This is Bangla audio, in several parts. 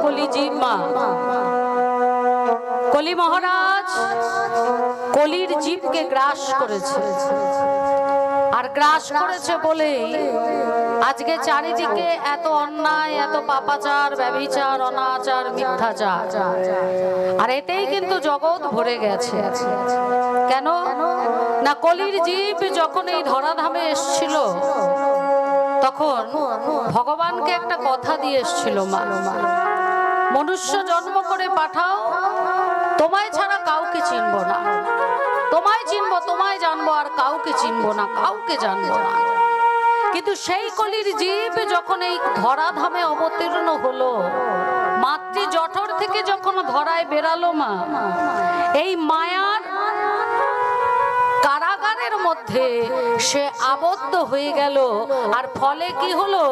কলি জীব মা। কলি মহারাজ কলির জীবকে গ্রাস করেছে, আর গ্রাস করেছে বলে আজকে চারিদিকে এত অন্যায়, এত পাপাচার, ব্যভিচার, অনাচার, মিথ্যাচার, আর এতেই কিন্তু জগৎ ভরে গেছে। কেন না, কলির জীব যখন এই ধরাধামে এসছিল তখন ভগবানকে একটা কথা দিয়ে এসছিল, মা মনুষ্য জন্ম করে পাঠাও, তোমায় ছাড়া কাউকে চিনব না, তোমায় চিনব, তোমায় জানবো, আর কাউকে চিনব না, কাউকে জানবো না। কিন্তু সেই কলির জীব যখন এই ধরাধামে অবতীর্ণ হলো, মাতৃ জঠর থেকে যখন ধরায় বেরালো মা, এই মায়ার কারাগারের মধ্যে সে আবদ্ধ হয়ে গেল। আর ফলে কি হলো,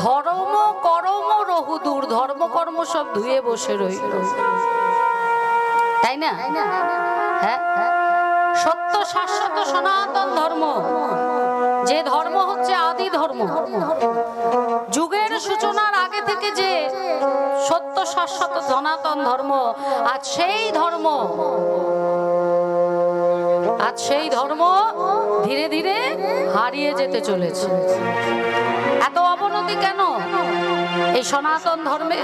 ধর্ম কর্ম রহুদূর, ধর্মকর্ম সব ধুয়ে বসে রইল, তাই না? হ্যাঁ, সত্য শাশ্বত সনাতন ধর্ম, যে ধর্ম হচ্ছে আদি ধর্ম, যুগের সূচনার আগে থেকে যে সত্য শাশ্বত সনাতন ধর্ম, আজ সেই ধর্ম ধীরে ধীরে হারিয়ে যেতে চলেছে। এত অবনতি কেন এই সনাতন ধর্মে?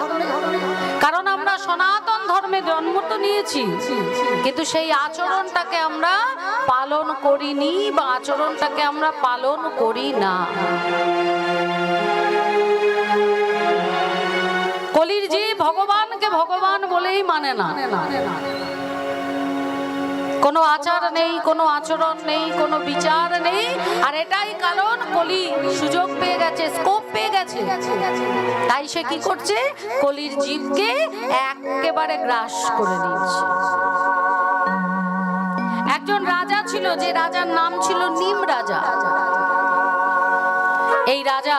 কারণ আমরা সনাতন ধর্মে জন্ম তো নিয়েছি, কিন্তু সেই আচরণটাকে আমরা পালন করিনি, বা আচরণটাকে আমরা পালন করি না। কলির জীব ভগবানকে ভগবান বলেই মানে না, কোনো আচার নেই, কোনো আচরণ নেই, কোনো বিচার নেই। আর এটাই কারণ, কলি সুযোগ পেয়ে গেছে, স্কোপ পেয়ে গেছে, তাই সে কি করছে, কলির জীবকে একেবারে গ্রাস করে নিচ্ছে। একজন রাজা ছিল, যে রাজার নাম ছিল নিম রাজা। এই রাজা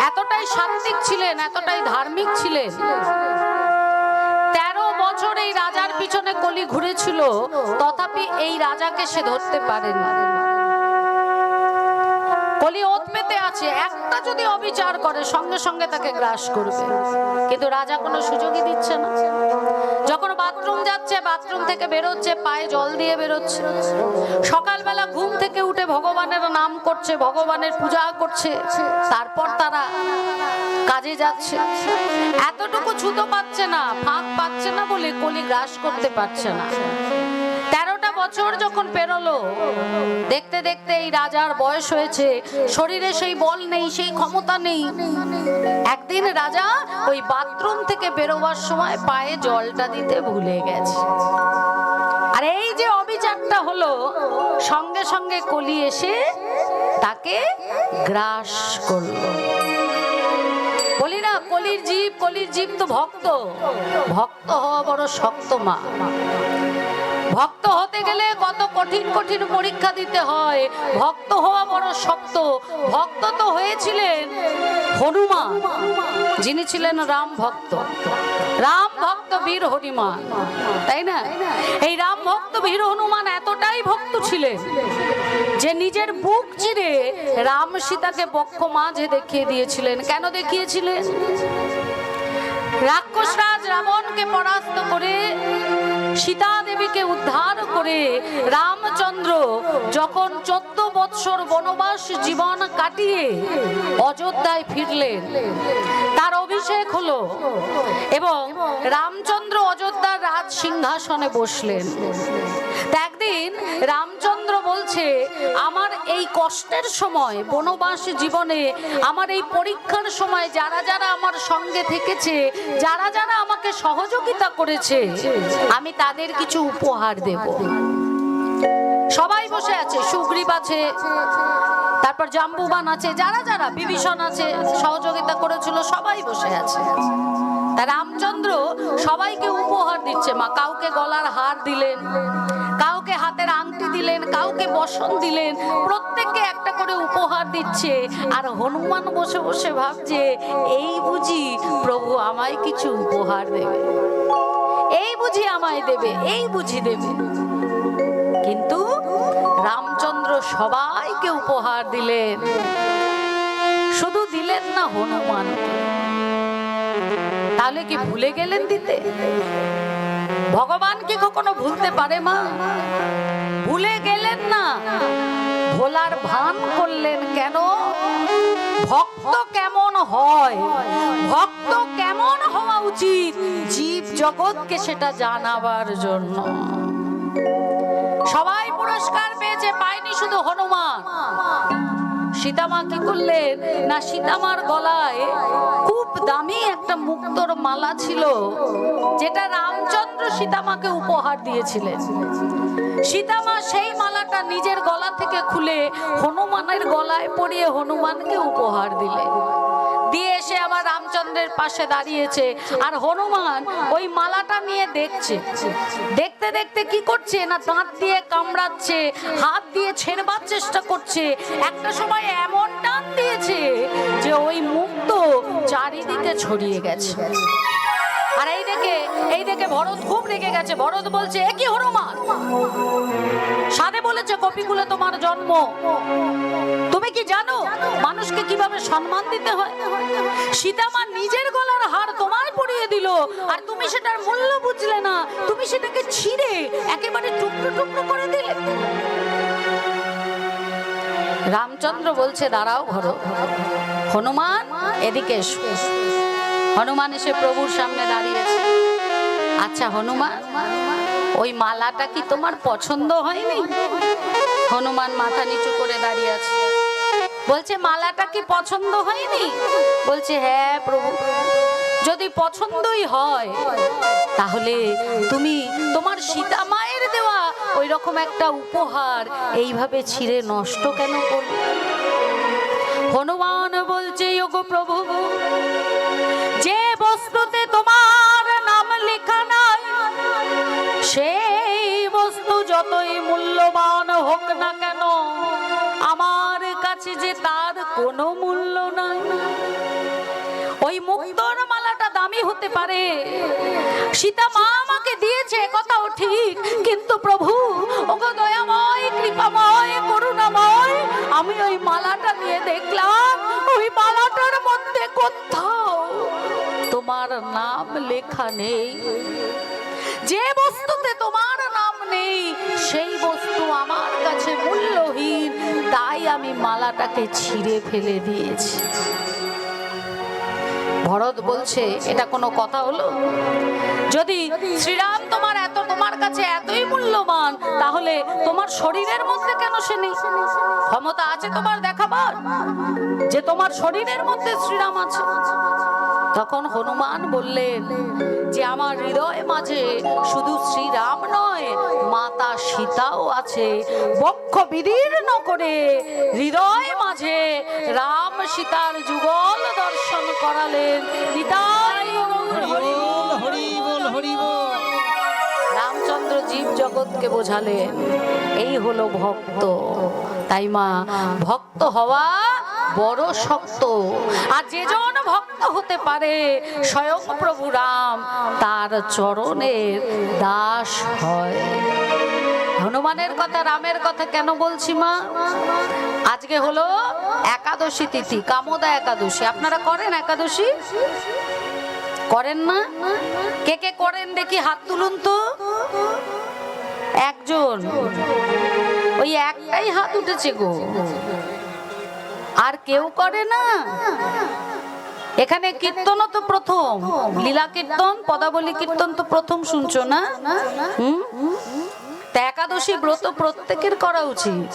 এতটাই সাত্বিক ছিলেন, এতটাই ধার্মিক ছিলেন, 13 বছর এই রাজার পিছনে কলি ঘুরেছিল, তথাপি এই রাজাকে সে ধরতে পারেনি। কলি ওত পেতে আছে, একটা যদি অবিচার করে সঙ্গে সঙ্গে তাকে গ্রাস করবে, কিন্তু রাজা কোনো সুযোগই দিচ্ছে না। যখন বাথরুম যাচ্ছে, বাথরুম থেকে বেরোচ্ছে, পায়ে জল দিয়ে বেরোচ্ছে, সকালবেলা ঘুম থেকে উঠে ভগবানের নাম করছে, ভগবানের পূজা করছে, তারপর তারা কাজে যাচ্ছে। এতটুকু ছুতো পাচ্ছে না, ফাঁক পাচ্ছে না বলে কলি গ্রাস করতে পারছে না। 13টা বছর যখন পেরোলো, দেখতে দেখতে এই রাজার বয়স হয়েছে, শরীরে সেই বল নেই, সেই ক্ষমতা নেই। একদিন রাজা ওই বাথরুম থেকে বেরোবার সময় পায়ে জলটা দিতে ভুলে গেছে। আর এই যে অবিচারটা হলো, সঙ্গে সঙ্গে কলি এসে তাকে গ্রাস করলো। বলি না, কলির জীব তো ভক্ত, ভক্ত হওয়া বড় শক্ত মা। ভক্ত হতে গেলে কত কঠিন কঠিন পরীক্ষা দিতে হয়, ভক্ত হওয়া বড় শক্ত। ভক্ত তো হয়েছিলেন হনুমান, যিনি ছিলেন রাম ভক্ত, রাম ভক্ত বীর হনুমান, তাই না? এই রাম ভক্ত বীর হনুমান এতটাই ভক্ত ছিলেন যে নিজের বুক চিরে রাম সীতাকে বক্ষ মাঝে দেখিয়ে দিয়েছিলেন। কেন দেখিয়েছিলেন? রাক্ষসরাজ রাবণকে পরাস্ত করে, সীতা দেবীকে উদ্ধার করে রামচন্দ্র যখন 14 বৎসর বনবাস জীবন কাটিয়ে অযোধ্যায় ফিরলেন, তার অভিষেক হলো এবং রামচন্দ্র অযোধ্যার রাজ সিংহাসনে বসলেন। একদিন রামচন্দ্র বলছে, আমার এই কষ্টের সময়, বনবাস জীবনে, আমার এই পরীক্ষার সময় যারা যারা আমার সঙ্গে থেকেছে, যারা যারা আমাকে সহযোগিতা করেছে, আমি তাদের কিছু উপহার দেব। সবাই বসে আছে, সুগ্রীব আছে, তারপর জাম্বুবান আছে, যারা যারা, বিভীষণ আছে, সহযোগিতা করেছিল, সবাই বসে আছে। তা রামচন্দ্র সবাইকে উপহার দিচ্ছে মা। কাউকে গলার হার দিলেন, কাউকে হাতের আংটি দিলেন, কাউকে বসন দিলেন, প্রত্যেককে একটা করে উপহার দিচ্ছে। আর হনুমান বসে বসে ভাবছে, এই বুঝি প্রভু আমায় কিছু উপহার দেবে, এই বুঝি আমায় দেবে, এই বুঝি দেবে। কিন্তু রামচন্দ্র সবাইকে উপহার দিলেন, শুধু দিলেন না হনুমান। তাহলে কি ভুলে গেলেন দিতে? ভগবান কি কখনো ভুলতে পারে মা? ভুলে গেলেন না, ভোলার ভান করলেন। কেন? ভক্ত কেমন হয়, ভক্ত কেমন হওয়া উচিত, জীব জগৎকে সেটা জানাবার জন্য। সবাই পুরস্কার পেয়েছে, পায়নি শুধু হনুমান। সীতামা কি করলেন না, সীতামার গলায় খুব দামি একটা মুক্তোর মালা ছিল, যেটা রামচন্দ্র সীতামাকে উপহার দিয়েছিলেন। সীতামা সেই মালাটা নিজের গলা থেকে খুলে হনুমানের গলায় পরিয়ে হনুমানকে উপহার দিলেন। দিয়ে এসে আবার রামচন্দ্রের পাশে দাঁড়িয়েছে, আর হনুমান ওই মালাটা নিয়ে দেখছে। দেখতে দেখতে কি করছে না, দাঁত দিয়ে কামড়াচ্ছে, হাত দিয়ে ছেড়বার চেষ্টা করছে। একটা সময় এমন টান দিয়েছে যে ওই মুক্ত চারিদিকে ছড়িয়ে গেছে। আর এই দেখে ভরত খুব রেগে গেছে। ভরত বলছে, এ কি হনুমান, সাধে বলেছে কপিকুলে তোমার জন্ম, তুমি কি জানো মানুষকে কিভাবে সম্মান দিতে হয়? সীতামা নিজের গলার হার তোমায় পরিয়ে দিল, আর তুমি সেটার মূল্য বুঝলে না, তুমি সেটাকে ছিঁড়ে একেবারে টুকরো টুকরো করে দিলে। রামচন্দ্র বলছে, দাঁড়াও ভরত, হনুমান এদিকে এসো। হনুমান এসে প্রভুর সামনে দাঁড়িয়েছে। আচ্ছা হনুমান, ওই মালাটা কি তোমার পছন্দ হয়নি? হনুমান মাথা নিচু করে দাঁড়িয়ে আছে। বলছে, মালাটা কি পছন্দ হয়নি? বলছে, হ্যাঁ প্রভু, যদি পছন্দই হয় তাহলে তুমি তোমার সীতা মায়ের দেওয়া ওই রকম একটা উপহার এইভাবে ছিঁড়ে নষ্ট কেন করলে? হনুমান বলছে, ওগো প্রভু, যে বস্তুতে তোমার নাম লেখা নাই সেই বস্তু যতই মূল্যবান হোক না কেন, আমার কাছে যে তার কোনো মূল্য নাই। ওই মুক্তোর মালাটা দামি হতে পারে, সীতা মা আমাকে দিয়েছে, কথাও ঠিক, কিন্তু প্রভু, ওগো দয়াময়, কৃপাময়, করুণাময়, আমি ওই মালাটা নিয়ে দেখলাম ওই মালাটার মধ্যে কোথাও তোমার নাম লেখা নেই। যে বস্তুতে তোমার নাম নেই সেই বস্তু আমার কাছে মূল্যহীন, তাই আমি মালাটাকে ছিঁড়ে ফেলে দিয়েছি। ভরত বলছে, এটা কোনো কথা হলো? যদি শ্রীরাম তোমার কাছে এতই মূল্যবান, তাহলে তোমার শরীরের মধ্যে কেন সে নেই? ক্ষমতা আছে তোমার দেখাবার যে তোমার শরীরের মধ্যে শ্রীরাম আছে? তখন হনুমান বললেন যে, আমার হৃদয় মাঝে শুধু শ্রীরাম নয়, মাতা সীতাও আছে। বক্ষ বিদীর্ণ করে হৃদয় মাঝে রাম সীতার যুগল দর্শন করালেন। নিতাই হরি বল, হরি বল, হরি বল। রামচন্দ্র জীব জগৎকে বোঝালেন, এই হলো ভক্ত। তাই মা, ভক্ত হওয়া বড় শক্ত, আর যেজন ভক্ত হতে পারে স্বয়ং প্রভু রাম তার চরণের দাস হয়। হনুমানের কথা, রামের কথা কেন বলছি মা? আজকে হলো একাদশী তিথি, কামোদা একাদশী। আপনারা করেন একাদশী? করেন না? কে কে করেন দেখি হাত তুলুন তো। একজন, ওই একটাই হাত উঠেছে গো, আর কেউ করে না? এখানে কীর্তনও তো প্রথম, লীলা কীর্তন, পদাবলী কীর্তন তো প্রথম শুনছো না? তা একাদশী ব্রত প্রত্যেকের করা উচিত,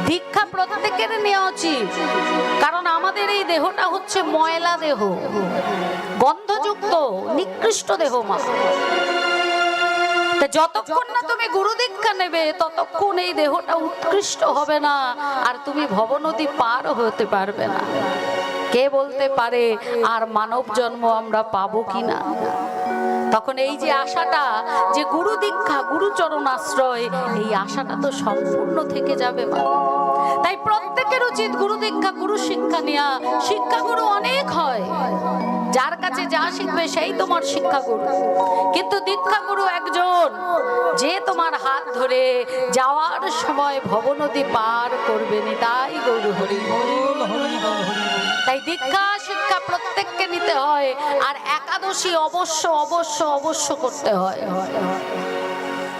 দীক্ষা প্রত্যেকের নেওয়া উচিত। কারণ আমাদের এই দেহটা হচ্ছে ময়লা দেহ, গন্ধযুক্ত নিকৃষ্ট দেহ মা। যতক্ষণ না তুমি গুরু দীক্ষা নেবে ততক্ষণ এই দেহটা উৎকৃষ্ট হবে না, আর তুমি ভবনদী পার হতে পারবে না। কে বলতে পারে আর মানব জন্ম আমরা পাবো কিনা? তখন এই যে আশাটা, যে গুরু দীক্ষা, গুরুচরণ আশ্রয়, এই আশাটা তো সম্পূর্ণ থেকে যাবে মা। তাই প্রত্যেকের উচিত গুরু দীক্ষা, গুরু শিক্ষা নেওয়া। শিক্ষা গুরু অনেক হয়, যার কাছে যা শিখবে সেই তোমার শিক্ষা গুরু, কিন্তু দীক্ষা গুরু একজন, যে তোমার হাত ধরে যাওয়ার সময় ভবনদী পার করবে। নিতাই গৌর হরি বল, হরি বল, হরি বল। তাই দীক্ষা শিক্ষা প্রত্যেককে নিতে করতে হয়, আর একাদশী অবশ্য অবশ্য অবশ্য করতে হয়।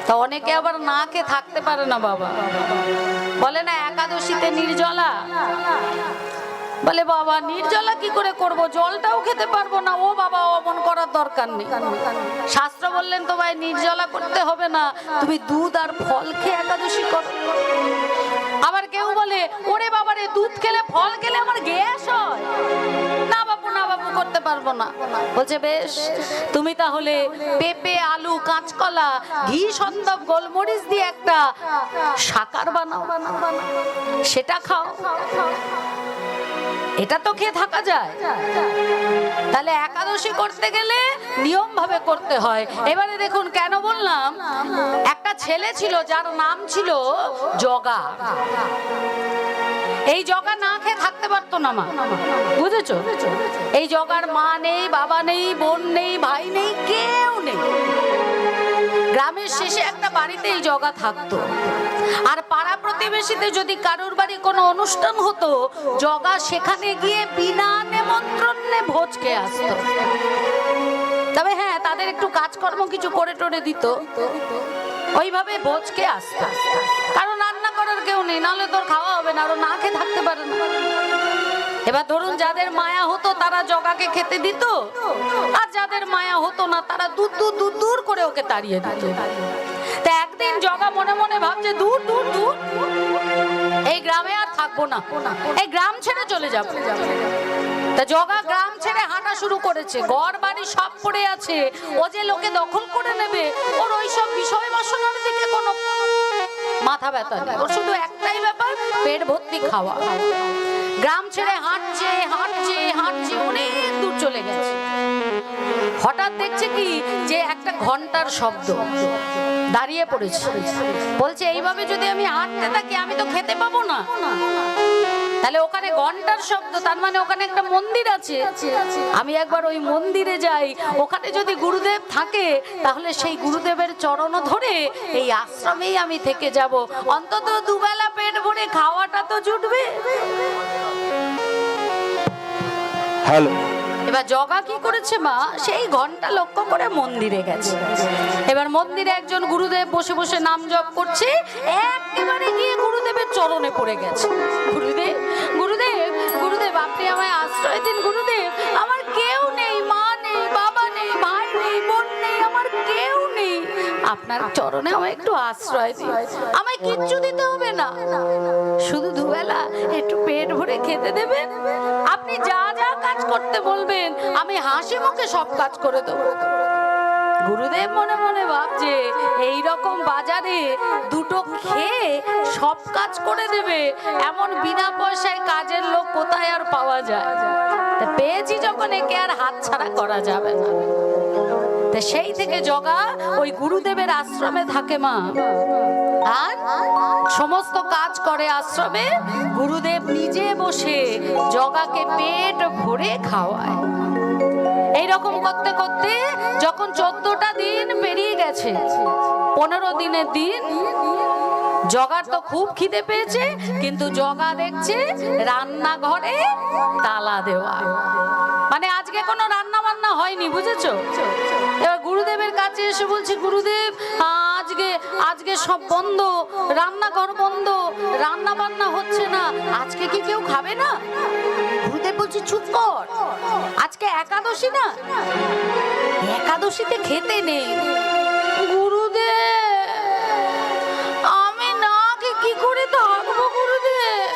তা অনেকে আবার না খেয়ে থাকতে পারে না বাবা, বলে না একাদশীতে নির্জলা। বলে বাবা নির্জলা কি করে করব, জলটাও খেতে পারবো না। ও বাবা অমন করার দরকার নেই, শাস্ত্র বললেন তো ভাই নির্জলা করতে হবে না, তুমি দুধ আর ফল খেয়ে একাদশী করো। আবার কেউ বলে ওরে বাবা রে দুধ খেলে ফল খেলে আমার গ্যাস হয়, না বাবু না বাবু করতে পারবো না। বলছে বেশ, তুমি তাহলে পেঁপে আলু কাঁচকলা ঘি সন্দক গোলমরিচ দিয়ে একটা শাকার বানাও, সেটা খাও। এটা তো খেয়ে থাকা যায়। তাহলে একাদশী করতে গেলে নিয়ম ভাবে করতে হয়। এবারে দেখুন কেন বললাম, একটা ছেলে ছিল যার নাম ছিল জগা। এই জগা না খেয়ে থাকতে পারতো না মা, বুঝেছো? এই জগার মা নেই, বাবা নেই, বোন নেই, ভাই নেই, কেউ নেই। গ্রামের শেষে একটা বাড়িতে এই জগা থাকতো। আর পাড়া প্রতিবেশীতে যদি কারোর বাড়ি কোনো অনুষ্ঠান হতো, জগা সেখানে গিয়ে বিনা নেমন্ত্রণে ভোজ খেয়ে আসতো। তবে হ্যাঁ, তাদের একটু কাজকর্ম কিছু করে টোরে দিত, ওইভাবে ভোজ খেয়ে আসতো। কারণ রান্না করার কেউ নেই, নাহলে তোর খাওয়া হবে না, আরো না খেয়ে থাকতে পারে না। এবার ধরুন যাদের মায়া হতো তারা জগাকে খেতে দিত, আর যাদের মায়া হতো না তারা দূর দূর দূর দূর করে ওকে তাড়িয়ে দিত। তা একদিন জগা মনে মনে ভাবছে দূর দূর দূর, এই গ্রামে আর থাকবো না, এই গ্রাম ছেড়ে চলে যাব। তা জগা গ্রাম ছেড়ে হাঁটা শুরু করেছে। ঘর বাড়ি সব পড়ে আছে, ও যে লোকে দখল করে নেবে, ওর ওইসব বিষয় বাসনার দিকে কোনো মাথা ব্যথা নেই। ওর শুধু একটাই ব্যাপার, পেট ভর্তি খাওয়া। গ্রাম ছেড়ে হাঁটছে হাঁটছে হাঁটছে, অনেক দূর চলে গেছে। হঠাৎ দেখছে কি যে একটা ঘন্টার শব্দ, দাঁড়িয়ে পড়েছে। বলছে এইভাবে যদি আমি হাঁটতে থাকি আমি তো খেতে পাবো না। তাহলে ওখানে ঘন্টার শব্দ, তার মানে ওখানে একটা মন্দির আছে। আমি একবার ওই মন্দিরে যাই, ওখানে যদি গুরুদেব থাকে তাহলে সেই গুরুদেবের চরণ ধরে এই আশ্রমেই আমি থেকে যাব, অন্তত দুবেলা পেট ভরে খাওয়াটা তো জুটবে। হ্যালো। এবার জগা কি করেছে মা, সেই ঘন্টা লক্ষ্য করে মন্দিরে গেছে। এবার মন্দিরে একজন গুরুদেব বসে বসে নাম জপ করছে, একেবারে গিয়ে গুরুদেবের চরণে পড়ে গেছে। গুরুদেব গুরুদেব গুরুদেব আপনি আমায় আশ্রয় দিন গুরুদেব, আমার কেউ নেই, মা নেই, বাবা নেই, ভাই নেই, বোন নেই, আমার কেউ নেই, আপনার চরণে আমায় একটু আশ্রয় দিন। আমায় কিচ্ছু দিতে হবে না, শুধু দুবেলা একটু পেট ভরে খেতে দেবেন। আপনি যা যা কাজ করতে বলবেন আমি হাসি মুখে সব কাজ করে দেবো। গুরুদেব মনে মনে ভাবছে এই রকম বাজারে দুটো খেয়ে সব কাজ করে দেবে এমন বিনা পয়সায় কাজের লোক কোথায় আর পাওয়া যায়। পেয়েছি যখন একে আর হাতছাড়া করা যাবে না। সেই থেকে জগা ওই গুরুদেবের আশ্রমে থাকে মা, আর সমস্ত কাজ করে আশ্রমে। গুরুদেব নিজে বসে জগাকে পেট ভরে খাওয়ায়। এইরকম করতে করতে যখন 14টা দিন পেরিয়ে গেছে, 15 দিনের দিন, জগার তো খুব খিদে পেয়েছে, কিন্তু জগা দেখছে রান্নাঘরে তালা দেওয়া, মানে আজকে কোনো রান্না বান্না হয়নি, বুঝেছো? এবার গুরুদেবের কাছে এসে বলছি গুরুদেব আজকে সব বন্ধ, রান্নাঘর বন্ধ, রান্না বান্না হচ্ছে না, আজকে কি কেউ খাবে না? গুরুদেব বলছি চুপ কর, আজকে একাদশী না, একাদশীতে খেতে নেই। গুরুদেব আমি না খেয়ে কি করে থাকবো গুরুদেব,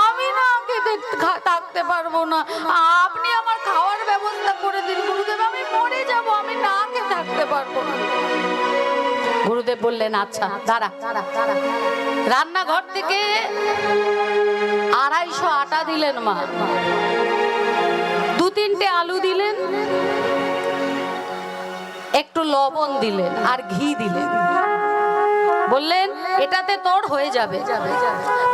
আমি না খেতে থাকতে পারবো না, আপনি আমার খাওয়ার ব্যবস্থা করে দিন গুরুদেব, আমি মরে যাবো, আমি না খেয়ে থাকতে পারবো না। গুরুদেব বললেন আচ্ছা দাঁড়া। রান্নাঘর থেকে 250 আটা দিলেন মা, 2-3টে আলু দিলেন, একটু লবণ দিলেন আর ঘি দিলেন, বললেন এটাতে তোর হয়ে যাবে।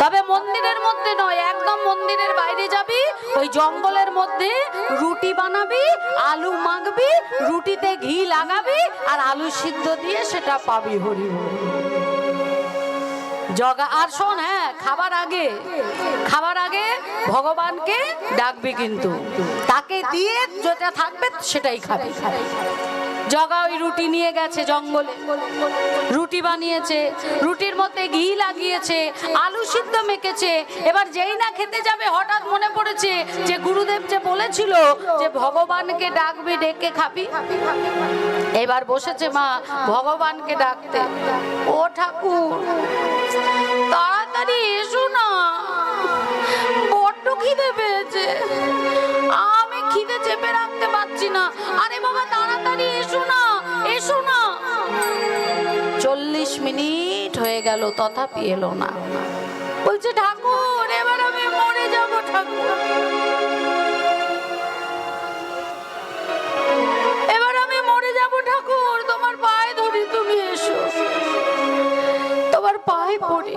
তবে মন্দিরের মধ্যে নয়, একদম মন্দিরের বাইরে যাবি, ওই জঙ্গলের মধ্যে রুটি বানাবি, আলু মাখবি, রুটিতে ঘি লাগাবি আর আলু সিদ্ধ দিয়ে সেটা পাবি। হরি জগা আর শোন, হ্যাঁ, খাবার আগে ভগবানকে ডাকবি, কিন্তু তাকে দিয়ে যেটা থাকবে সেটাই খাবি। জগা ওই রুটি নিয়ে গেছে জঙ্গলে, রুটি বানিয়েছে, রুটির মধ্যে ঘি লাগিয়েছে, আলু সিদ্ধ মেখেছে। এবার যেই না খেতে যাবে হঠাৎ মনে পড়েছে যে গুরুদেব যে বলেছিল যে ভগবানকে ডাকবি, ডেকে খাবি। এবার বসেছে মা ভগবানকে ডাকতে, ও ঠাকুর তাড়াতাড়ি এসো না, বড্ড খিদে পেয়েছে, আমি খিদে চেপে রাখতে পারছি না। আরে বাবা তাড়াতাড়ি এসো না, এসো না। 40 মিনিট হয়ে গেল, তথাপি এলো না। বলছে ঠাকুর এবার আমি মরে যাব, ঠাকুর এবার আমি মরে যাব, ঠাকুর তোমার পায়ে ধরি, তুমি এসো, তোমার পায়ে পড়ি,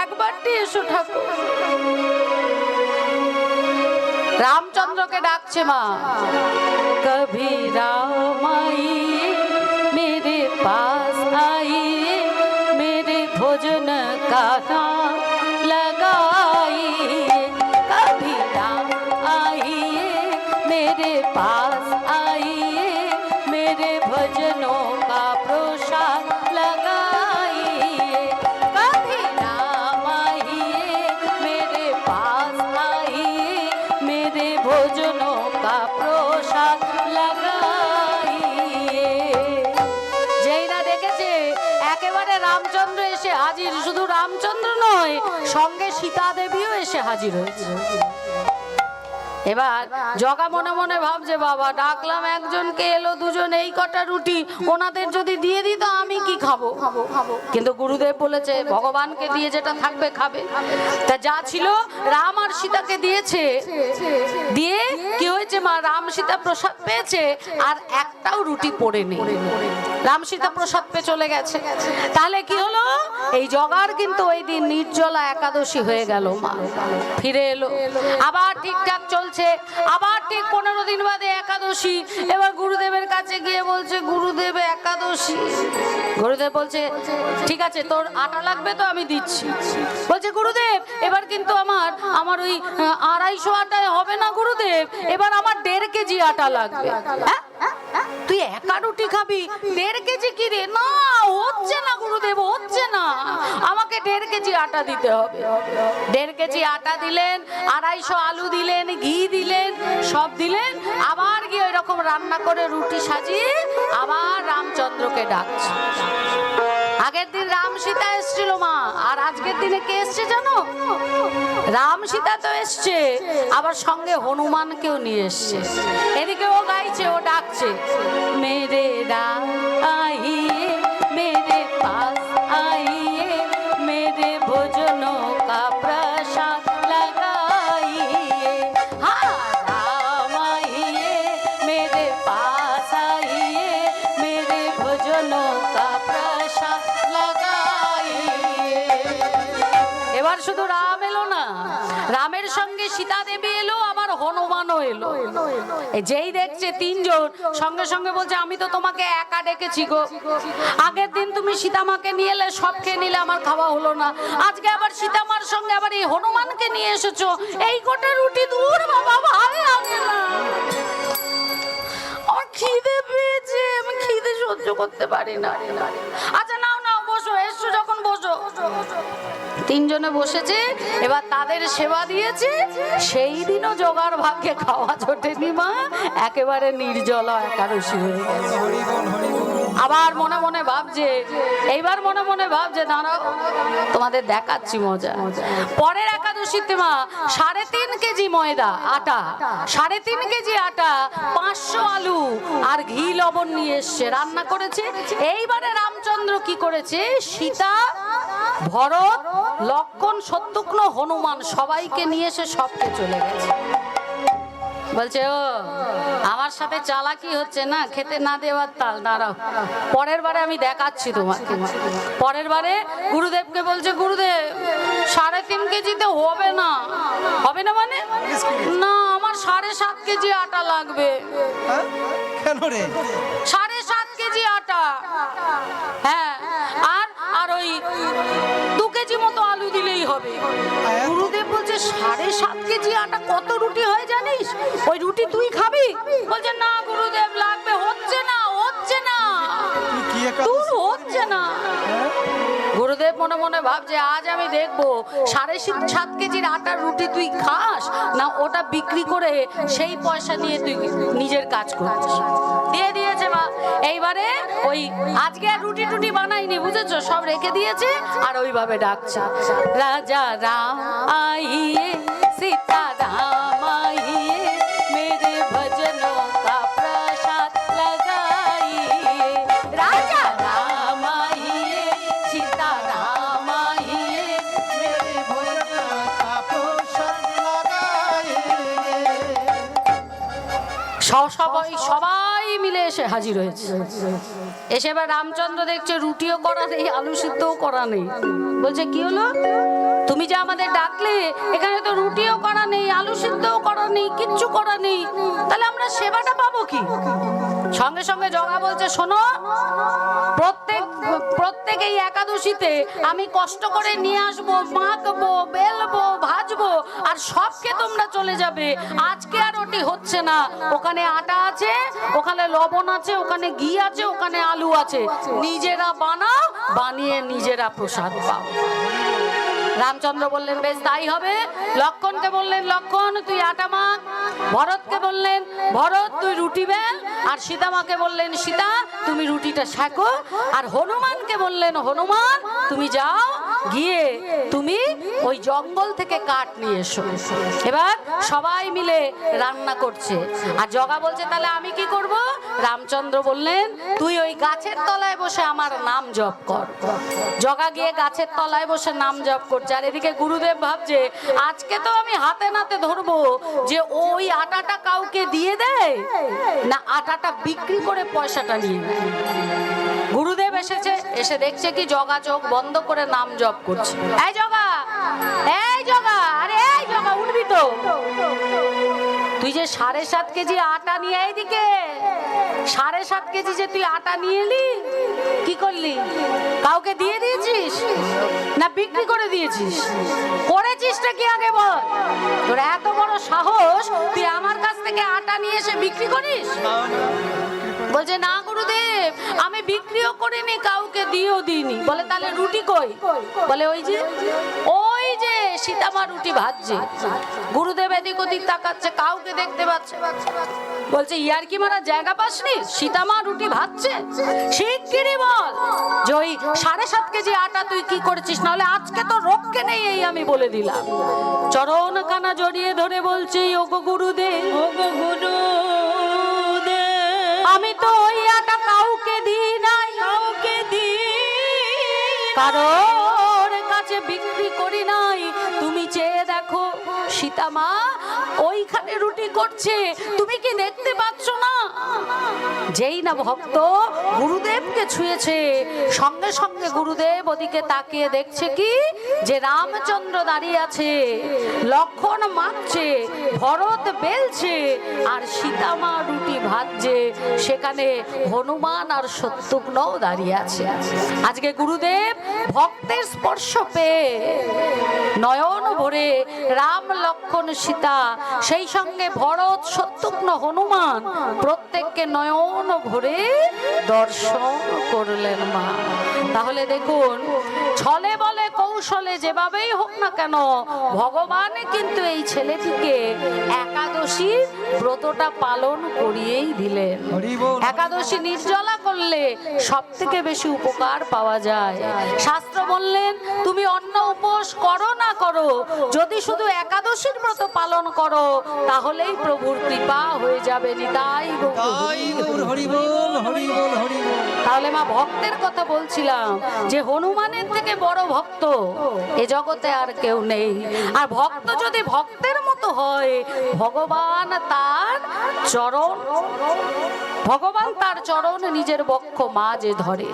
একবারটি এসো ঠাকুর। রামচন্দ্রকে ডাকছে মা, কভি রাম আইয়ে মেরে পাস আইয়ে, মেরে ভোজন কা নাম लगाइए, कभी राम आइए मेरे पास आइए, मेरे भजनों का प्रसाद लगाइए, कभी राम आइए मेरे पास आइए, मेरे भजनों का प्रसाद लगाइए। যেই না দেখেছে একেবারে রামচন্দ্র এসে হাজির, শুধু রামচন্দ্র নয়, সঙ্গে সীতা দেবীও এসে হাজির হয়েছে। এবার জগা মনে মনে ভাবছে বাবা ডাকলাম একজনকে, এলো দুজন, এই কটা রুটি ওনাদের যদি দিয়ে দিত আমি কি খাবো। কিন্তু গুরুদেব বলেছে ভগবানকে দিয়ে যেটা থাকবে খাবে। তা যা ছিল রাম আর সীতাকে দিয়েছে, দিয়ে কি হয়েছে মা, রাম সীতা প্রসাদ পেয়েছে আর একটাও রুটি পড়েনি। রাম সীতা প্রসাদ পেয়ে চলে গেছে। তাহলে কি হলো, এই জগার কিন্তু ওই দিন নির্জলা একাদশী হয়ে গেল। মা ফিরে এলো, আবার ঠিকঠাক চলছে, আবার ঠিক 15 দিন বাদে একাদশী। এবার গুরুদেবের কাছে গিয়ে বলছে গুরুদেব একাদশী। গুরুদেব বলছে ঠিক আছে, তোর আটা লাগবে তো আমি দিচ্ছি। বলছে গুরুদেব এবার কিন্তু আমার ওই 250 আটায় হবে না গুরুদেব, এবার আমার 1.5 কেজি আটা লাগবে। হ্যাঁ তুই একা রুটি খাবি, 1.5 কেজি কি রে? না হচ্ছে না গুরুদেব, হচ্ছে না, আমাকে 1.5 কেজি আটা দিতে হবে। 1.5 কেজি আটা দিলেন, 250 আলু দিলেন, ঘি দিলেন, সব দিলেন। আবার গিয়ে ওই রকম রান্না করে রুটি সাজিয়ে আবার রামচন্দ্রকে ডাকছে। আগের দিন রাম সীতা এসেছিল মা, আর আজকের দিনে কে এসছে জানো? রাম সীতা তো এসছে, আবার সঙ্গে হনুমানকেও নিয়ে এসছে। এদিকে ও গাইছে, ও ডাকছে, মেরে রাম আইয়ে মেরে পাস আইয়ে, মেরে ভোজনों का प्रसाद लगाइए, हाँ राम आइए मेरे पास आइए, मेरे भोजनों का प्रसाद लगाइए। এবার শুধু রাম এলো না, রামের সঙ্গে সীতা দেবী এলো, আবার হনুমানও এলো। যেই দেখছে 3 জন, সঙ্গে সঙ্গে বলছে আমি তো তোমাকে একা ডেকেছি গো, আগের দিন তুমি সীতামাকে নিয়ে এলে, সব খেয়ে নিলে, আমার খাওয়া হলো না, আজকে আবার সীতামার সঙ্গে আবার এই হনুমানকে নিয়ে এসেছো, এই কটা রুটি দূর বাবা ভালো লাগে না, আমার খিদে পেয়েছে, আমি খিদে সহ্য করতে পারি না। আচ্ছা নাও নাও বসো, এসো যখন বসো। 3 জনে বসেছে, এবার তাদের সেবা দিয়েছে। সেই দিনও জোগাড় ভাগ্যে খাওয়া জোটেনি মা, একেবারে নির্জলা একাদশী হয়ে গেছে। আবার মনে মনে ভাবছে, এইবার মনে মনে ভাবছে দাঁড়াও তোমাদের দেখাচ্ছি মজা। পরের একাদশীতে মা 3.5 কেজি ময়দা আটা, 3.5 কেজি আটা, 500 আলু আর ঘি লবণ নিয়ে এসছে, রান্না করেছে। এইবারে রামচন্দ্র কি করেছে, সীতা, ভরত, লক্ষণ, শত্রুঘ্ন, হনুমান সবাইকে নিয়ে এসে সবকে চলে গেছে। বলছে ও আমার সাথে চালাকি হচ্ছে না, খেতে না দেওয়ার তাল, দাঁড়াও পরের বারে আমি দেখাচ্ছি তোমাকে। পরের বারে গুরুদেবকে বলছে গুরুদেব 3.5 কেজিতে হবে না। হবে না মানে? না আমার 7.5 কেজি আটা লাগবে। কেন রে? 7.5 কেজি আটা, হ্যাঁ, আর ওই 2 কেজি মতো আলু দিলেই হবে। গুরুদেব বলছে 7.5 কেজি আটা কত রুটি হয় জানিস? ওই রুটি তুই খাবি? বলছে না গুরুদেব লাগবে, হচ্ছে না হচ্ছে না, কি তোর হচ্ছে না। গুরুদেব মনে মনে ভাবছে আজ আমি দেখবো 7.5 কেজির আটার রুটি তুই খাস না ওটা বিক্রি করে সেই পয়সা নিয়ে তুই নিজের কাজ করছিস। দিয়ে দিয়েছে মা। এইবারে ওই আজকে আর রুটি টুটি বানাইনি, বুঝেছো, সব রেখে দিয়েছে আর ওইভাবে ডাকছে, রাজা রাম আইয়ে সীতা রাম আইয়ে মেরে ভজনों का प्रसाद लगाइए, राजा राम आइए सीता राम आइए मेरे भजनों का प्रसाद लगाइए। সবাই মিলে এসে হাজির হয়েছে। এসে এবার রামচন্দ্র দেখছে রুটিও করা নেই, আলু সিদ্ধও করা নেই। বলছে কি হলো, তুমি যে আমাদের ডাকলে, এখানে তো রুটিও করা নেই, আলু সিদ্ধও করা নেই, কিচ্ছু করা নেই, তাহলে আমরা সেবাটা পাবো কি? সঙ্গে সঙ্গে জগা বলছে শোনো, প্রত্যেক এই একাদশীতে আমি কষ্ট করে নিয়ে আসবো, মাখবো, বেলবো, ভাজবো, আর সবকে তোমরা চলে যাবে। আজকে আর ওটি হচ্ছে না। ওখানে আটা আছে, ওখানে লবণ আছে, ওখানে ঘি আছে, ওখানে আলু আছে, নিজেরা বানাও, বানিয়ে নিজেরা প্রসাদ পাও। রামচন্দ্র বললেন বেশ তাই হবে। লক্ষণকে বললেন লক্ষণ তুই আটা মাখ, ভরতকে বললেন ভরত তুই রুটি বেল, আর সীতামাকে বললেন সীতা তুমি রুটিটা সেঁকো, আর হনুমানকে বললেন হনুমান তুমি যাও গিয়ে তুমি ওই জঙ্গল থেকে কাঠ নিয়ে এসো। এবার সবাই মিলে রান্না করছে। আর জগা বলছে তাহলে আমি কি করব? রামচন্দ্র বললেন তুই ওই গাছের তলায় বসে আমার নাম জপ কর। জগা গিয়ে গাছের তলায় বসে নাম জপ করছে। আর এদিকে গুরুদেব ভাবছে আজকে তো আমি হাতে নাতে ধরবো যে ওই আটাটা কাউকে দিয়ে দেয় না আটাটা বিক্রি করে পয়সাটা নিয়ে নেয়। গুরুদেব এসেছে, এসে দেখছে কি জগা চোখ বন্ধ করে নাম জপ করছে। এই জগা, এই জগা, আরে এই জগা উঠবি তো? তুই যে 7.5 কেজি আটা নিয়ে, এইদিকে 7.5 কেজি যে তুই আটা নিয়ে এলি, কি করলি? কাউকে দিয়ে দিয়েছিস না বিক্রি করে দিয়েছিস? করেছিসটা কি আগে বল? তোর এত বড় সাহস তুই আমার কাছ থেকে আটা নিয়ে এসে বিক্রি করিস? বলছে না গুরুদেব আমি বিক্রিও করিনি, কাউকে দিয়েও দিইনি। বলে তাহলে রুটি কই? বলে ওই যে সীতামা রুটি ভাজছে। গুরুদেব এদিক ওদিক তাকাচ্ছে, কাউকে দেখতে পাচ্ছে। বলছে ইয়ার কি মারা জায়গা পাসনি? সীতামা রুটি ভাজছে, শিগগিরই বল যে ওই 7.5 কেজি আটা তুই কি করেছিস, নাহলে আজকে তো রক্ষে নেই এই আমি বলে দিলাম। চরণ কানা জড়িয়ে ধরে বলছে ওগো গুরুদেব, ওগো গুরুদেব আমি তো ওই আটা কাউকে দিই নাই, কাউকে দিই কারোর কাছে বিক্রি করি নাই। তুমি চেয়ে দেখো সীতামা ওইখানে রুটি করছে, তুমি কি দেখতে পাচ্ছ না? যেই না ভক্ত গুরুদেবকে ছুঁয়েছে, সঙ্গে সঙ্গে গুরুদেব ওদিকে তাকিয়ে দেখছে কি যে রামচন্দ্র দাঁড়িয়ে আছে, লক্ষণ মাখছে, ভরত বেলছে, আর সীতামা রুটি ভাজছে। সেখানে হনুমান আর শত্রুঘ্নও দাঁড়িয়ে আছে। আজকে গুরুদেব ভক্তের স্পর্শ পেয়ে নয়ন ভরে রাম লক্ষণ সীতা, সেই সঙ্গে ভরত শত্রুঘ্ন হনুমান প্রত্যেককে নয়ন ভরে দর্শন করলেন মা। তাহলে দেখুন ছলে বলে কৌশলে যেভাবেই হোক না কেন ভগবান কিন্তু এই ছেলেটিকে একাদশী ব্রতটা পালন করিয়েই দিলেন। একাদশী নির্জলা করলে সব থেকে বেশি উপকার পাওয়া যায়। শাস্ত্র বললেন তুমি অন্ন উপোস করো না করো, যদি শুধু একাদশীর ব্রত পালন করো তাহলেই প্রভুর কৃপা হয়ে যাবে। নিতাই গৌর হরি বল, হরি বল, হরি বল। তাহলে মা ভক্তের কথা বলছিলাম যে হনুমানের থেকে বড় ভক্ত এ জগতে আর কেউ নেই। আর ভক্ত যদি ভক্তের মতো হয় ভগবান তার চরণ নিজের বক্ষ মাঝে ধরে।